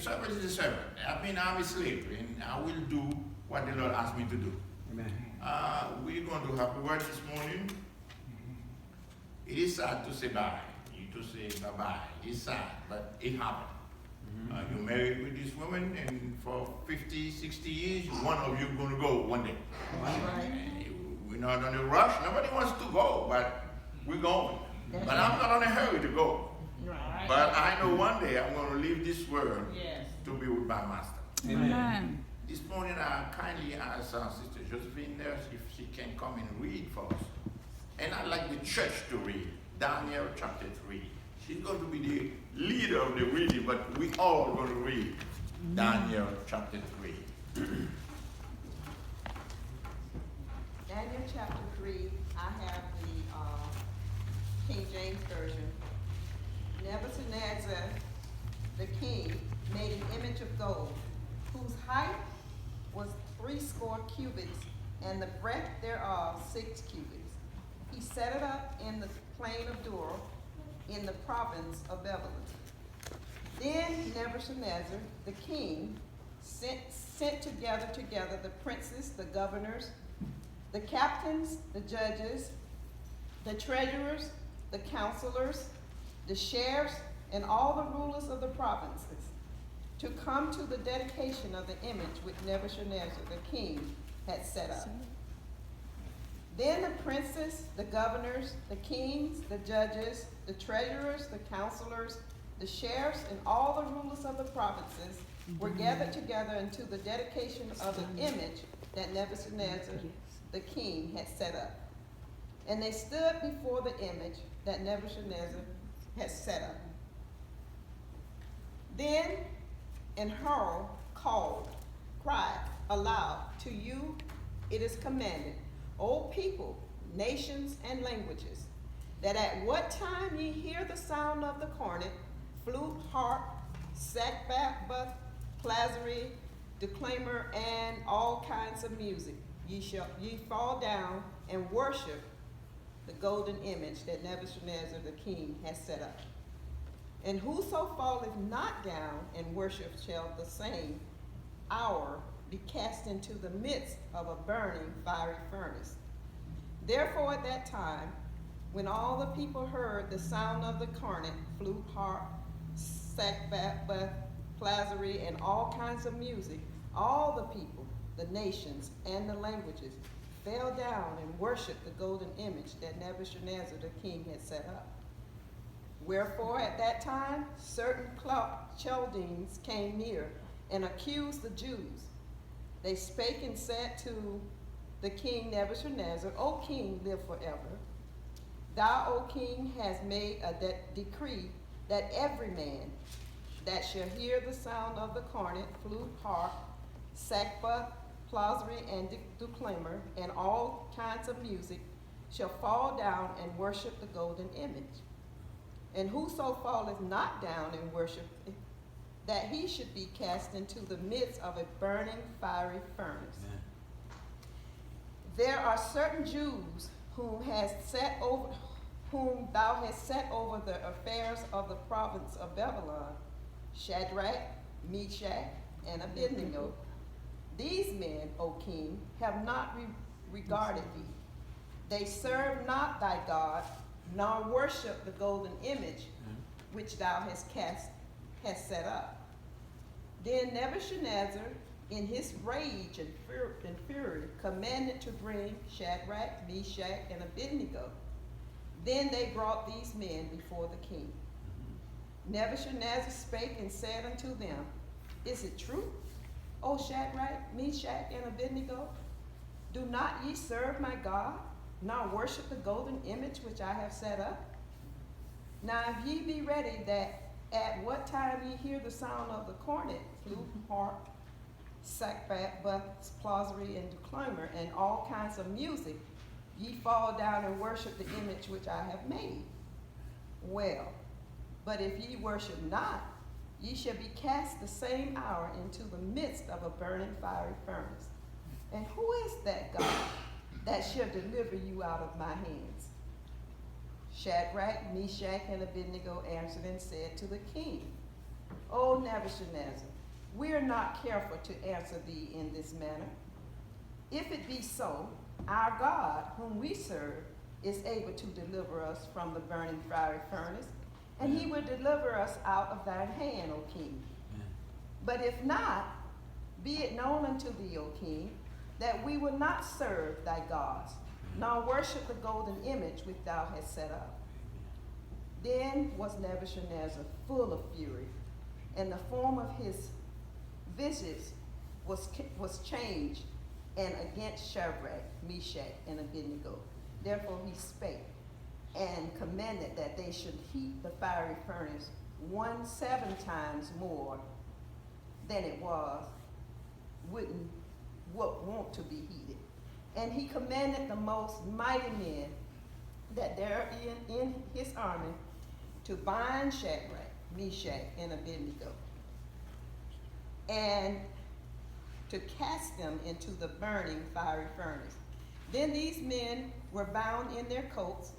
servant is a servant. I'm a slave, and I will do what the Lord asked me to do. Amen. We're going to have a word this morning. It is sad to say bye, to say bye-bye. It's sad, but it happened. You're married with this woman, and for 50, 60 years, one of you is going to go one day. Right. We're not on a rush. Nobody wants to go, but we're going. But I'm not in a hurry to go. Right. But I know one day I'm going to leave this world Yes. to be with my master. Amen. This morning I kindly asked Sister Josephine there if she can come and read for us. And I'd like the church to read Daniel chapter 3. She's going to be the leader of the reading, but we all going to read Daniel chapter 3. Daniel chapter 3, I have the King James Version. Nebuchadnezzar, the king, made an image of gold, whose height was 80 cubits, and the breadth thereof 6 cubits. He set it up in the plain of Dura, in the province of Babylon. Then Nebuchadnezzar, the king, sent together the princes, the governors, the captains, the judges, the treasurers, the counselors, the sheriffs, and all the rulers of the provinces, to come to the dedication of the image which Nebuchadnezzar the king had set up. Then the princes, the governors, the kings, the judges, the treasurers, the counselors, the sheriffs, and all the rulers of the provinces were gathered together unto the dedication of the image that Nebuchadnezzar the king had set up. And they stood before the image that Nebuchadnezzar had set up. Then an herald cried aloud, to you it is commanded, O people, nations, and languages, that at what time ye hear the sound of the cornet, flute, harp, sackbut, psaltery, declaimer, and all kinds of music, ye fall down and worship the golden image that Nebuchadnezzar the king has set up. And whoso falleth not down and worship shall the same hour be cast into the midst of a burning fiery furnace. Therefore at that time, when all the people heard the sound of the cornet, flute, harp, sackbut, psaltery, and all kinds of music, all the people, the nations, and the languages fell down and worshiped the golden image that Nebuchadnezzar the king had set up. Wherefore at that time certain Chaldeans came near and accused the Jews. They spake and said to the king Nebuchadnezzar, O king, live forever. Thou, O king, hast made a decree that every man that shall hear the sound of the cornet, flute, harp, sackbut, psaltery, and declaimer, and all kinds of music, shall fall down and worship the golden image. And whoso falleth not down and worship, that he should be cast into the midst of a burning fiery furnace. Amen. There are certain Jews whom thou hast set over the affairs of the province of Babylon, Shadrach, Meshach, and Abednego. These men, O king, have not regarded thee. They serve not thy God, nor worship the golden image which thou hast set up. Then Nebuchadnezzar, in his rage and fury, commanded to bring Shadrach, Meshach, and Abednego. Then they brought these men before the king. Nebuchadnezzar spake and said unto them, Is it true, O Shadrach, Meshach, and Abednego? Do not ye serve my God, nor worship the golden image which I have set up? Now if ye be ready, that at what time ye hear the sound of the cornet, flute, harp, sackbut, psaltery, and declaimer, and all kinds of music, ye fall down and worship the image which I have made. Well, but if ye worship not, ye shall be cast the same hour into the midst of a burning fiery furnace. And who is that God that shall deliver you out of my hands? Shadrach, Meshach, and Abednego answered and said to the king, O Nebuchadnezzar, we are not careful to answer thee in this manner. If it be so, our God, whom we serve, is able to deliver us from the burning fiery furnace, and he will deliver us out of thine hand, O king. But if not, be it known unto thee, O king, that we will not serve thy gods, nor worship the golden image which thou hast set up. Then was Nebuchadnezzar full of fury, and the form of his visage was changed, and against Shadrach, Meshach, and Abednego. Therefore he spake, and commanded that they should heat the fiery furnace 7 times more than it was, what want to be heated. And he commanded the most mighty men that there in his army to bind Shadrach, Meshach, and Abednego, and to cast them into the burning fiery furnace. Then these men were bound in their coats